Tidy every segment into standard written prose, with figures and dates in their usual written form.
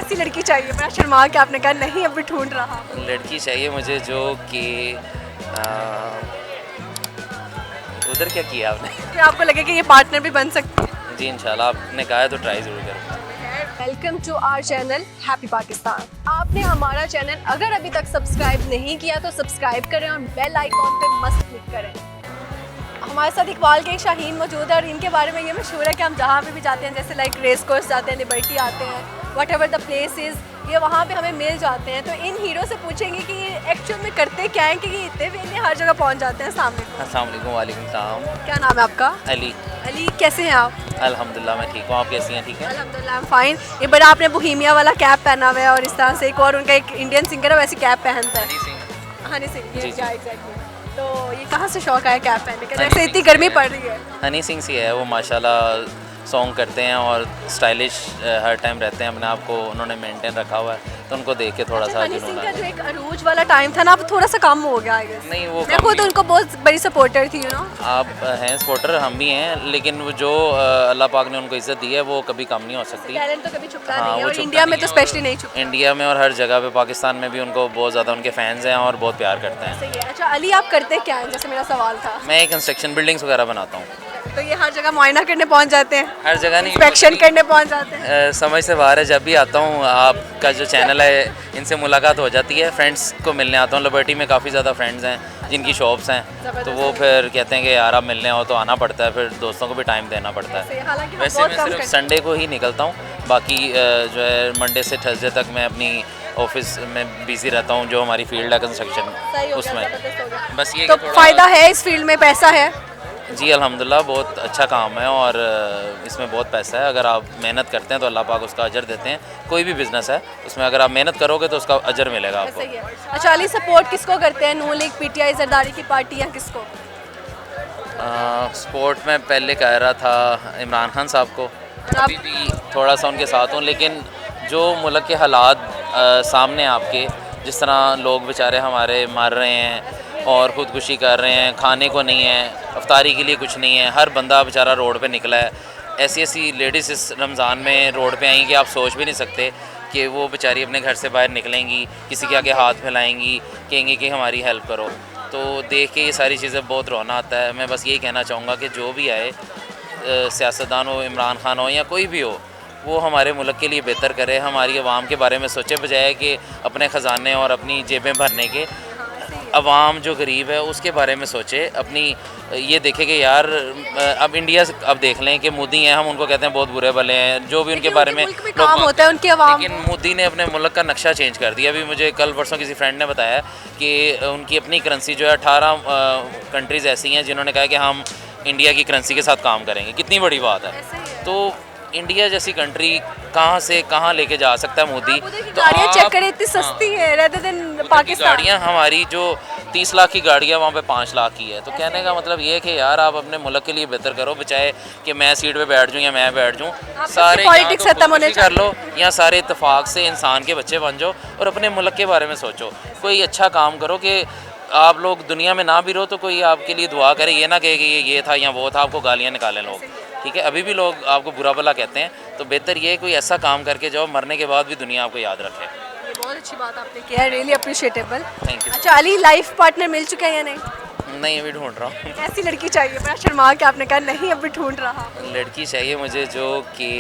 कैसी लड़की चाहिए? बड़ा शर्मा के आपने कहा नहीं अभी ढूंढ रहा। लड़की चाहिए मुझे जो कि उधर क्या किया आपने? कि आपको लगे कि ये पार्टनर भी बन सकती है। जी इंशाल्लाह, आपने कहा है तो ट्राई ज़रूर करूँगा। Welcome to our channel happy Pakistan. आपने हमारा चैनल अगर अभी तक सब्सक्राइब नहीं किया तो सब्सक्राइब करें और बेल आइकॉन पे मस्त क्लिक करें। हमारे साथ इकबाल के एक शाहीन मौजूद है और इनके बारे में ये मशहूर है कि हम जहाँ पे भी जाते हैं, जैसे लाइक रेस कोर्स जाते हैं, लिबर्टी आते हैं, what ever the place is, ये वहाँ पे हमें मिल जाते हैं। तो इन हीरो से पूछेंगे कि ये एक्चुअल में करते क्या हैं कि ये इतने वेले हर जगह पहुँच जाते हैं। सामने अस्सलाम वालेकुम। वालेकुम सलाम। क्या नाम है आपका? अली। अली, कैसे हैं आप? अल्हम्दुलिल्लाह मैं ठीक हूँ, आप कैसी हैं? ठीक है। अल्हम्दुलिल्लाह फाइन। ये बड़ा आपने बोहेमिया वाला कैप पहना हुआ है और इस तरह से एक और उनका एक इंडियन सिंगर है वैसे कैप पहनता है। हनी सिंह। हनी सिंह, जी, जी। एग्जैक्टली। तो ये कहाँ से शौक आया कैप पहनने का, हनी जैसे सिंह इतनी से गर्मी है। पड़ रही है? हनी सिंह सी है वो, माशाल्लाह सॉन्ग करते हैं और स्टाइलिश हर टाइम रहते हैं, अपने आप को उन्होंने मेंटेन रखा हुआ है, तो उनको देख के थोड़ा सा हनी सिंह जुनून का आया। जो एक अरूज वाला टाइम था ना, अब थोड़ा सा कम हो गया है। नहीं वो मैं कम खुद नहीं। उनको बहुत बड़ी सपोर्टर थी, आप हैं सपोर्टर, हम भी हैं, लेकिन वो जो अल्लाह पाक ने उनको इज़्ज़त दी है वो कभी कम नहीं हो सकती। टैलेंट तो कभी छुपता हाँ, नहीं है वो और छुपता इंडिया में नहीं तो है स्पेशली और नहीं छुपता। इंडिया में और हर जगह पे, पाकिस्तान में भी उनको बहुत ज़्यादा उनके फैंस हैं और बहुत प्यार करते हैं। सही है। अच्छा अली, आप करते क्या हैं, जैसे मेरा सवाल था? मैं कंस्ट्रक्शन बिल्डिंग्स वगैरह बनाता हूँ। तो ये हर जगह मुआयना करने पहुंच जाते हैं, हर जगह नहीं, इंस्पेक्शन करने पहुंच जाते हैं? समझ से बाहर है। जब भी आता हूँ, आपका जो चैनल है इनसे मुलाकात हो जाती है, फ्रेंड्स को मिलने आता हूँ। लिबर्टी में काफ़ी ज़्यादा फ्रेंड्स हैं जिनकी शॉप्स हैं, तो वो फिर कहते हैं कि यार आप मिलने आओ, तो आना पड़ता है, फिर दोस्तों को भी टाइम देना पड़ता सही है। है, हालांकि हम वैसे बहुत मैं कम सिर्फ करते संडे को ही निकलता हूँ, बाकी जो है मंडे से थर्सडे तक मैं अपनी ऑफिस में बिज़ी रहता हूँ, जो हमारी फील्ड है कंस्ट्रक्शन सही हो गया, उसमें। जबरदस्त हो गया। बस ये तो कि थोड़ा फायदा है इस फील्ड में, पैसा है? जी अल्हम्दुलिल्लाह बहुत अच्छा काम है और इसमें बहुत पैसा है। अगर आप मेहनत करते हैं तो अल्लाह पाक उसका अजर देते हैं। कोई भी बिज़नेस है, उसमें अगर आप मेहनत करोगे तो उसका अजर मिलेगा आपको। सही है। अच्छा अली, सपोर्ट किसको करते हैं, नून लीग, पीटीआई, जरदारी की पार्टी या किसको? स्पोर्ट में पहले कह रहा था इमरान खान साहब को, और आप? अभी भी थोड़ा सा उनके साथ हूँ, लेकिन जो मुल्क के हालात सामने आपके, जिस तरह लोग बेचारे हमारे मर रहे हैं और ख़ुदकुशी कर रहे हैं, खाने को नहीं है, अफ्तारी के लिए कुछ नहीं है, हर बंदा बेचारा रोड पे निकला है। ऐसी ऐसी लेडीज़ इस रमज़ान में रोड पे आई कि आप सोच भी नहीं सकते कि वो बेचारी अपने घर से बाहर निकलेंगी, किसी के आगे हाथ फैलाएंगी, कहेंगी कि हमारी हेल्प करो। तो देख के ये सारी चीज़ें बहुत रोना आता है। मैं बस यही कहना चाहूँगा कि जो भी आए, सियासतदान हो, इमरान खान हो या कोई भी हो, वो हमारे मुल्क के लिए बेहतर करे, हमारी आवाम के बारे में सोचे, बजाय कि अपने ख़जाने और अपनी जेबें भरने के। अवाम जो गरीब है उसके बारे में सोचे, अपनी ये देखे कि यार अब इंडिया से अब देख लें कि मोदी हैं, हम उनको कहते हैं बहुत बुरे भले हैं, जो भी उनके बारे में काम होता है उनकी आवाम। लेकिन मोदी ने अपने मुल्क का नक्शा चेंज कर दिया। अभी मुझे कल परसों किसी फ्रेंड ने बताया कि उनकी अपनी करेंसी जो है 18 कंट्रीज़ ऐसी हैं जिन्होंने कहा कि हम इंडिया की करेंसी के साथ काम करेंगे। कितनी बड़ी बात है। तो इंडिया जैसी कंट्री कहाँ से कहाँ लेके जा सकता है मोदी? तो गाड़ियाँ चेक करें, इतनी हाँ, सस्ती है रेदर देन उधर की पाकिस्तान। गाड़ियाँ हमारी जो 30 लाख की गाड़ी है वहाँ पे 5 लाख की है। तो कहने का मतलब ये है कि यार आप अपने मुल्क के लिए बेहतर करो, बचाए कि मैं सीट पे बैठ जाऊँ या मैं बैठ जाऊँ। सारे पॉलिटिक्स खत्म होने कर लो या सारे इत्तेफाक से इंसान के बच्चे बन जाओ और अपने मुल्क के बारे में सोचो। कोई अच्छा काम करो कि आप लोग दुनिया में ना भी रहो तो कोई आपके लिए दुआ करे, ये ना कहे कि ये था या वो था, आपको गालियाँ निकालें लोग। ठीक है, अभी भी लोग आपको बुरा भला कहते हैं, तो बेहतर ये है कोई ऐसा काम करके जाओ, मरने के बाद भी दुनिया आपको याद रखे। ये बहुत अच्छी बात आपने किया है, रियली अप्रिशिएटेबल। Thank you. अच्छा अली, लाइफ पार्टनर मिल चुका है या नहीं? नहीं, अभी ढूंढ रहा हूँ। कैसी लड़की चाहिए? बड़ा शर्मा के आपने कहा नहीं अभी ढूंढ रहा। लड़की चाहिए मुझे जो कि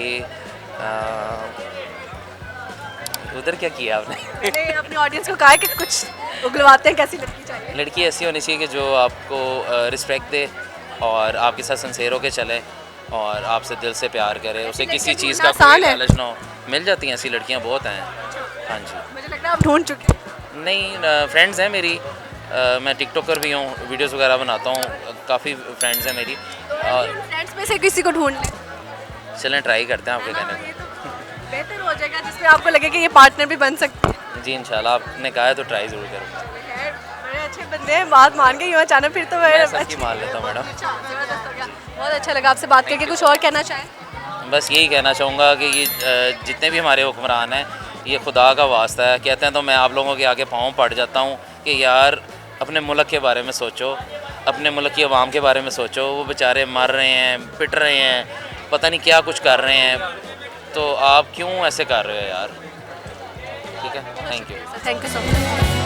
उधर क्या किया आपने? मैंने अपने ऑडियंस को कहा है कि कुछ उगलवाते हैं, कैसी लड़की चाहिए? लड़की ऐसी होनी चाहिए कि जो आपको रिस्पेक्ट दे और आपके साथ सिंसेर होके चले और आपसे दिल से प्यार करे, उसे किसी चीज़ का आसान कोई है। लालच ना हो। मिल जाती हैं ऐसी लड़कियाँ, बहुत हैं। हाँ जी। मुझे लग रहा है आप ढूंढ चुके हैं। नहीं, फ्रेंड्स हैं मेरी, मैं टिकटॉकर भी हूँ, वीडियोस वगैरह बनाता हूँ, काफ़ी फ्रेंड्स हैं मेरी। और फ्रेंड्स में से किसी को ढूंढ लें। चलें ट्राई करते हैं आपके कहने ये तो बेहतर हो जाएगा, जिसमें आपको लगे कि ये पार्टनर भी बन सकती है। पे। जी इंशाल्लाह, आपने कहा है तो ट्राई ज़रूर करूँगा। खैर, बड़े अच्छे बंदे हैं, बात मान के यूँ अचानक फिर तो मैं सबकी मान लेता हूँ मैडम। अच्छा, ज़बरदस्त हो गया। बहुत अच्छा लगा आपसे बात करके। कुछ और कहना चाहें? बस यही कहना चाहूँगा कि ये जितने भी हमारे हुक्मरान हैं, ये खुदा का वास्ता है, कहते हैं तो मैं आप लोगों के आगे पाँव पड़ जाता हूँ कि यार अपने मुल्क के बारे में सोचो, अपने मुल्क की आवाम के बारे में सोचो। वो बेचारे मर रहे हैं, पिट रहे हैं, पता नहीं क्या कुछ कर रहे हैं, तो आप क्यों ऐसे कर रहे हो यार? ठीक है, thank you. Thank you so much.